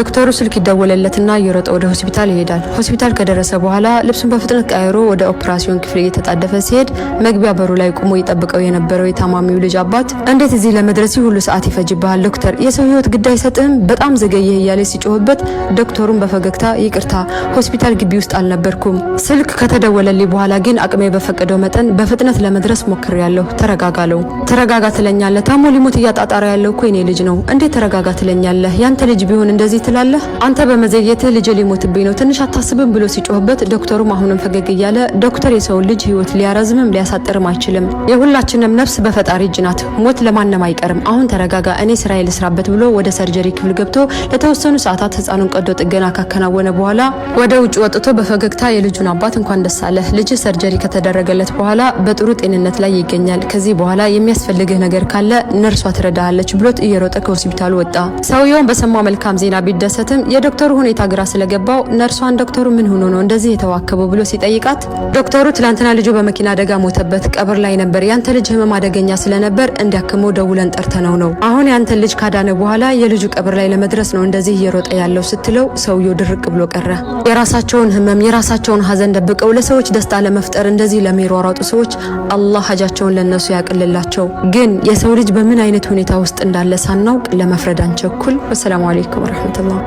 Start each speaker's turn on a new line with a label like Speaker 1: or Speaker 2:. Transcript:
Speaker 1: ዶክተሩ ስልክ ይደወለለትና እየሮጠ ወደ ሆስፒታል ይሄዳል። ሆስፒታል ከደረሰ በኋላ ልብሱን በፍጥነት ቀይሮ ወደ ኦፕራሲዮን ክፍል እየተጣደፈ ሲሄድ መግቢያ በሩ ላይ ቆሞ ይጠብቀው የነበረው የታማሚው ልጅ አባት እንዴት እዚህ ለመድረስ ሁሉ ሰዓት ይፈጅብሃል ዶክተር፣ የሰው ህይወት ግዳይ ሰጥህም በጣም ዘገየህ እያለ ሲጮህበት ዶክተሩን በፈገግታ ይቅርታ ሆስፒታል ግቢ ውስጥ አልነበርኩም፣ ስልክ ከተደወለልኝ በኋላ ግን አቅሜ በፈቀደው መጠን በፍጥነት ለመድረስ ሞክሬያለሁ፣ ተረጋጋለው። ተረጋጋ ትለኛለህ? ታሞ ሊሞት እያጣጣረ ያለው እኮ የኔ ልጅ ነው፣ እንዴት ተረጋጋ ትለኛለህ? ያንተ ልጅ ቢሆን እንደዚህ ትላለህ? አንተ በመዘግየትህ ልጅ ሊሞትብኝ ነው ትንሽ አታስብም ብሎ ሲጮህበት ዶክተሩም አሁንም ፈገግ እያለ ዶክተር የሰው ልጅ ህይወት ሊያረዝምም ሊያሳጥርም አይችልም፣ የሁላችንም ነፍስ በፈጣሪ እጅ ናት፣ ሞት ለማንም አይቀርም፣ አሁን ተረጋጋ፣ እኔ ስራዬ ልስራበት ብሎ ወደ ሰርጀሪ ክፍል ገብቶ ለተወሰኑ ሰዓታት ህፃኑን ቀዶ ጥገና ካከናወነ በኋላ ወደ ውጭ ወጥቶ በፈገግታ የልጁን አባት እንኳን ደስ አለህ፣ ልጅ ሰርጀሪ ከተደረገለት በኋላ በጥሩ ጤንነት ላይ ይገኛል፣ ከዚህ በኋላ የሚያስፈልግህ ነገር ካለ ነርሷ ትረዳሃለች ብሎት እየሮጠ ከሆስፒታሉ ወጣ። ሰውየውን በሰማው መልካም ዜና ቢደሰትም የዶክተሩ ሁኔታ ግራ ስለገባው ነርሷን ዶክተሩ ምን ሆኖ ነው እንደዚህ የተዋከበው ብሎ ሲጠይቃት ዶክተሩ ትላንትና ልጁ በመኪና አደጋ ሞተበት፣ ቀብር ላይ ነበር፣ ያንተ ልጅ ህመም አደገኛ ስለነበር እንዲያክመው ደውለን ጠርተነው ነው፣ አሁን ያንተ ልጅ ካዳነ በኋላ የልጁ ቀብር ላይ ለመድረስ ነው እንደዚህ እየሮጠ ያለው ስትለው ሰውየው ድርቅ ብሎ ቀረ። የራሳቸውን ህመም የራሳቸውን ሀዘን ደብቀው ለሰዎች ደስታ ለመፍጠር እንደዚህ ለሚሯሯጡ ሰዎች አላህ ሀጃቸውን ለነሱ ያቅልላቸው። ግን የሰው ልጅ በምን አይነት ሁኔታ ውስጥ እንዳለ ሳናውቅ ለመፍረድ አንቸኩል። ወሰላሙ አለይኩም ወራህመቱላህ።